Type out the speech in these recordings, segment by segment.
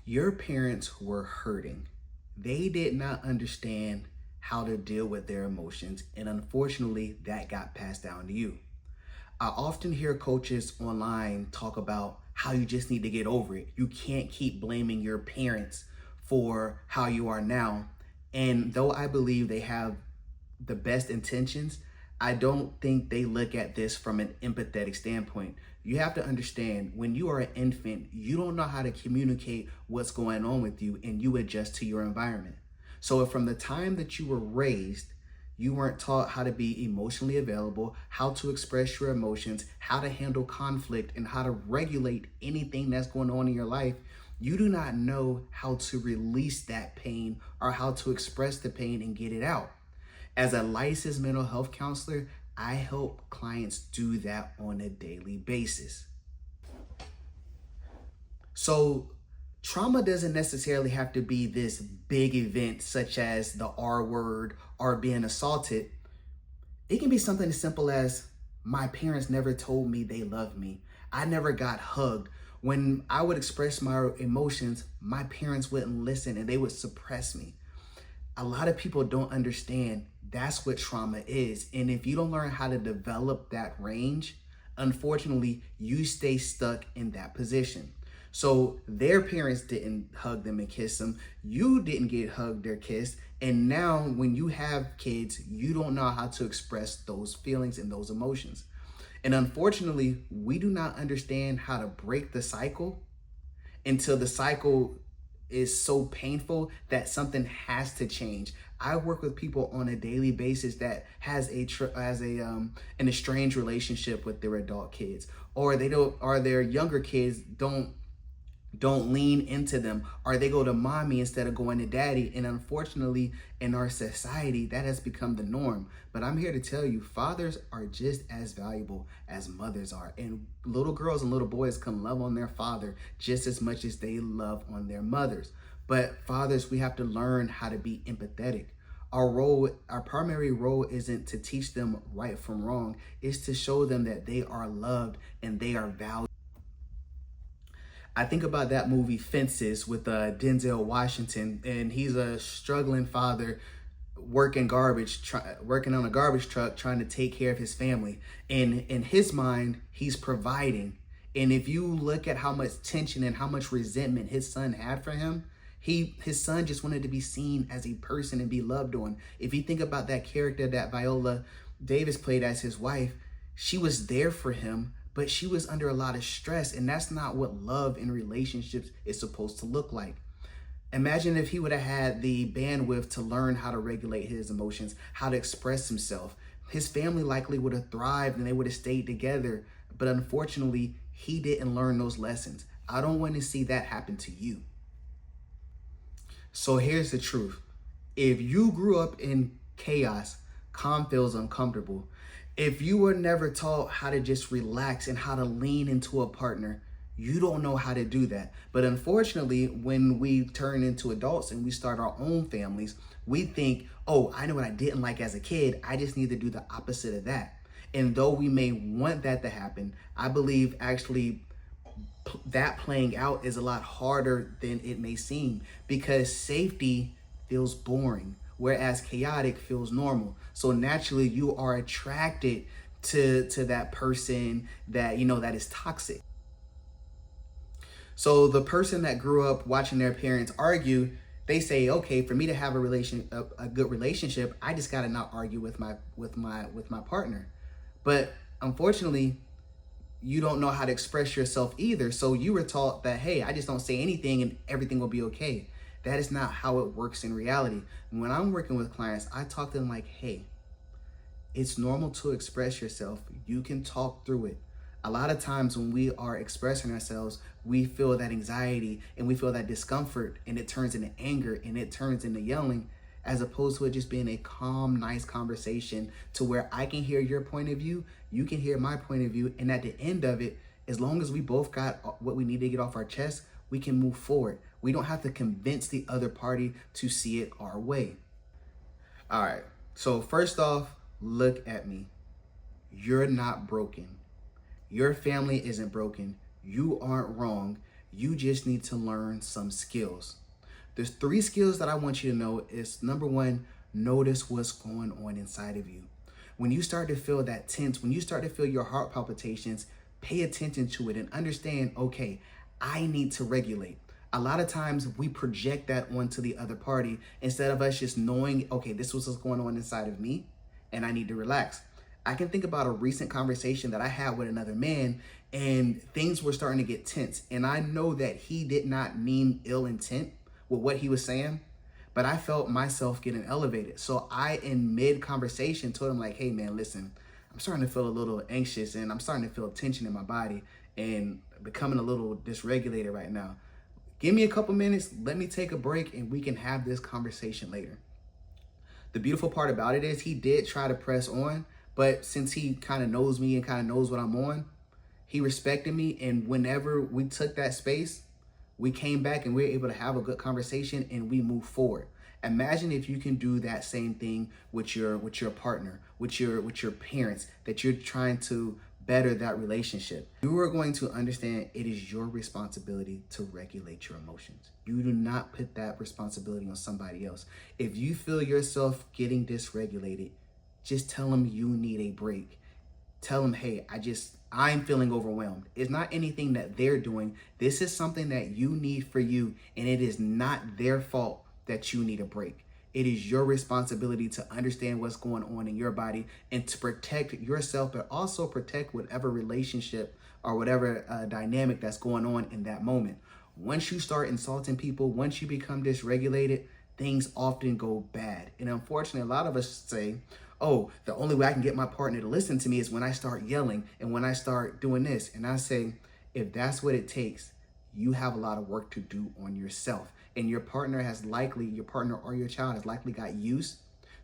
Your parents were hurting. They did not understand how to deal with their emotions, and unfortunately, that got passed down to you. I often hear coaches online talk about how you just need to get over it. You can't keep blaming your parents for how you are now. And though I believe they have the best intentions, I don't think they look at this from an empathetic standpoint. You have to understand, when you are an infant, you don't know how to communicate what's going on with you, and you adjust to your environment. So if from the time that you were raised, you weren't taught how to be emotionally available, how to express your emotions, how to handle conflict, and how to regulate anything that's going on in your life, you do not know how to release that pain or how to express the pain and get it out. As a licensed mental health counselor, I help clients do that on a daily basis. So trauma doesn't necessarily have to be this big event such as the R word or being assaulted. It can be something as simple as, my parents never told me they loved me. I never got hugged. When I would express my emotions, my parents wouldn't listen and they would suppress me. A lot of people don't understand that's what trauma is. And if you don't learn how to develop that range, unfortunately, you stay stuck in that position. So their parents didn't hug them and kiss them. You didn't get hugged or kissed. And now when you have kids, you don't know how to express those feelings and those emotions. And unfortunately, we do not understand how to break the cycle until the cycle is so painful that something has to change. I work with people on a daily basis that has an estranged relationship with their adult kids, or their younger kids don't lean into them, or they go to mommy instead of going to daddy. And unfortunately, in our society, that has become the norm. But I'm here to tell you, fathers are just as valuable as mothers are. And little girls and little boys can love on their father just as much as they love on their mothers. But fathers, we have to learn how to be empathetic. Our primary role isn't to teach them right from wrong. It's to show them that they are loved and they are valued. I think about that movie Fences with Denzel Washington, and he's a struggling father working on a garbage truck, trying to take care of his family. And in his mind, he's providing. And if you look at how much tension and how much resentment his son had for him, his son just wanted to be seen as a person and be loved on. If you think about that character that Viola Davis played as his wife, she was there for him, but she was under a lot of stress, and that's not what love in relationships is supposed to look like. Imagine if he would have had the bandwidth to learn how to regulate his emotions, how to express himself. His family likely would have thrived and they would have stayed together, but unfortunately, he didn't learn those lessons. I don't want to see that happen to you. So here's the truth. If you grew up in chaos, calm feels uncomfortable. If you were never taught how to just relax and how to lean into a partner, you don't know how to do that. But unfortunately, when we turn into adults and we start our own families, we think, oh, I know what I didn't like as a kid. I just need to do the opposite of that. And though we may want that to happen, I believe actually that playing out is a lot harder than it may seem, because safety feels boring, whereas chaotic feels normal. So naturally you are attracted to that person that that is toxic. So the person that grew up watching their parents argue, they say, okay, for me to have a good relationship, I just gotta not argue with my partner. But unfortunately, you don't know how to express yourself either. So you were taught that, hey, I just don't say anything and everything will be okay. That is not how it works in reality. When I'm working with clients, I talk to them like, hey, it's normal to express yourself. You can talk through it. A lot of times when we are expressing ourselves, we feel that anxiety and we feel that discomfort, and it turns into anger and it turns into yelling, as opposed to it just being a calm, nice conversation to where I can hear your point of view, you can hear my point of view, and at the end of it, as long as we both got what we need to get off our chest, we can move forward. We don't have to convince the other party to see it our way. All right, so first off, look at me. You're not broken. Your family isn't broken. You aren't wrong. You just need to learn some skills. There's 3 skills that I want you to know. Is number 1, notice what's going on inside of you. When you start to feel that tense, when you start to feel your heart palpitations, pay attention to it and understand, okay, I need to regulate. A lot of times we project that onto the other party instead of us just knowing, okay, this was what's going on inside of me and I need to relax. I can think about a recent conversation that I had with another man, and things were starting to get tense. And I know that he did not mean ill intent with what he was saying, but I felt myself getting elevated. So I, in mid conversation, told him like, hey man, listen, I'm starting to feel a little anxious and I'm starting to feel tension in my body and becoming a little dysregulated right now. Give me a couple minutes, let me take a break and we can have this conversation later. The beautiful part about it is he did try to press on, but since he kind of knows me and kind of knows what I'm on, he respected me. And whenever we took that space, we came back and we were able to have a good conversation and we moved forward. Imagine if you can do that same thing with your partner, with your parents, that you're trying to better that relationship. You are going to understand it is your responsibility to regulate your emotions. You do not put that responsibility on somebody else. If you feel yourself getting dysregulated, just tell them you need a break. Tell them, hey, I'm feeling overwhelmed. It's not anything that they're doing. This is something that you need for you, and it is not their fault that you need a break. It is your responsibility to understand what's going on in your body and to protect yourself, but also protect whatever relationship or whatever dynamic that's going on in that moment. Once you start insulting people, once you become dysregulated, things often go bad. And unfortunately, a lot of us say, oh, the only way I can get my partner to listen to me is when I start yelling and when I start doing this. And I say, if that's what it takes, you have a lot of work to do on yourself. And your partner or your child has likely got used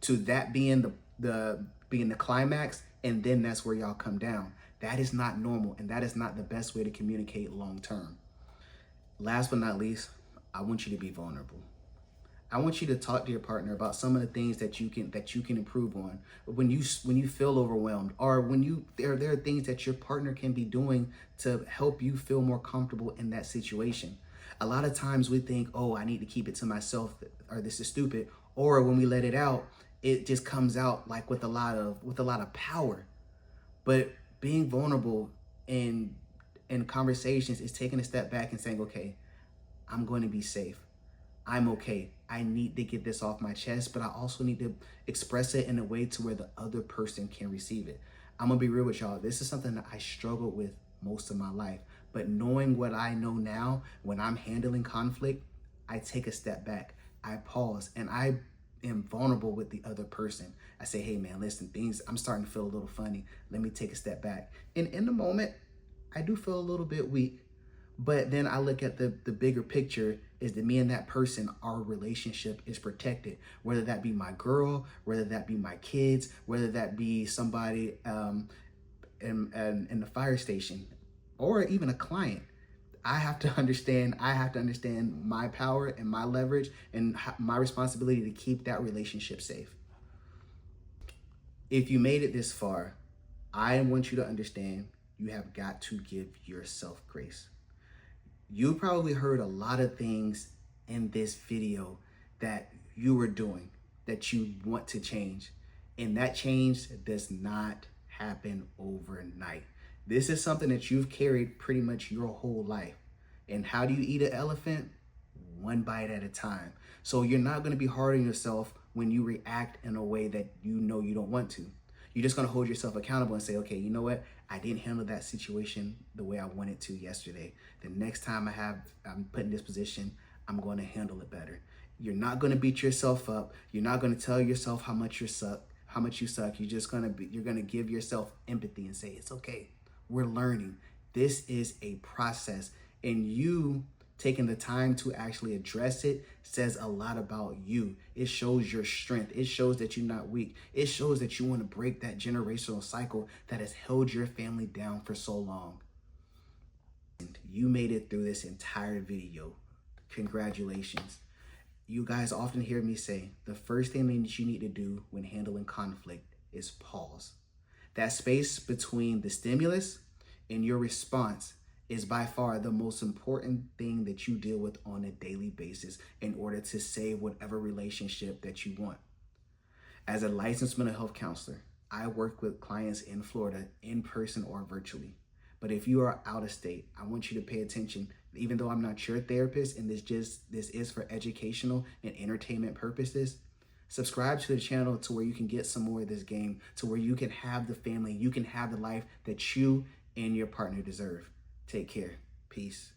to that being the climax, and then that's where y'all come down. That is not normal, and that is not the best way to communicate long term. Last but not least, I want you to be vulnerable. I want you to talk to your partner about some of the things that you can improve on when you feel overwhelmed, or when there are things that your partner can be doing to help you feel more comfortable in that situation. A lot of times we think, oh, I need to keep it to myself, or this is stupid, or when we let it out, it just comes out like with a lot of power. But being vulnerable in conversations is taking a step back and saying, okay, I'm going to be safe. I'm okay. I need to get this off my chest, but I also need to express it in a way to where the other person can receive it. I'm gonna be real with y'all. This is something that I struggled with most of my life, but knowing what I know now, when I'm handling conflict, I take a step back, I pause, and I am vulnerable with the other person. I say, hey man, listen, I'm starting to feel a little funny. Let me take a step back. And in the moment, I do feel a little bit weak. But then I look at the bigger picture is that me and that person, our relationship is protected, whether that be my girl, whether that be my kids, whether that be somebody in the fire station, or even a client. I have to understand my power and my leverage and my responsibility to keep that relationship safe. If you made it this far, I want you to understand you have got to give yourself grace. You probably heard a lot of things in this video that you were doing that you want to change. And that change does not happen overnight. This is something that you've carried pretty much your whole life. And how do you eat an elephant? One bite at a time. So you're not going to be hard on yourself when you react in a way that you know you don't want to. You're just going to hold yourself accountable and say, okay, you know what? I didn't handle that situation the way I wanted to yesterday. The next time I'm put in this position, I'm going to handle it better. You're not going to beat yourself up. You're not going to tell yourself how much you suck. You're going to give yourself empathy and say, it's okay. We're learning. This is a process, and you taking the time to actually address it says a lot about you. It shows your strength. It shows that you're not weak. It shows that you want to break that generational cycle that has held your family down for so long. And you made it through this entire video. Congratulations. You guys often hear me say the first thing that you need to do when handling conflict is pause. That space between the stimulus and your response is by far the most important thing that you deal with on a daily basis in order to save whatever relationship that you want. As a licensed mental health counselor, I work with clients in Florida in person or virtually. But if you are out of state, I want you to pay attention. Even though I'm not your therapist and this is for educational and entertainment purposes, subscribe to the channel to where you can get some more of this game, to where you can have the family, you can have the life that you and your partner deserve. Take care. Peace.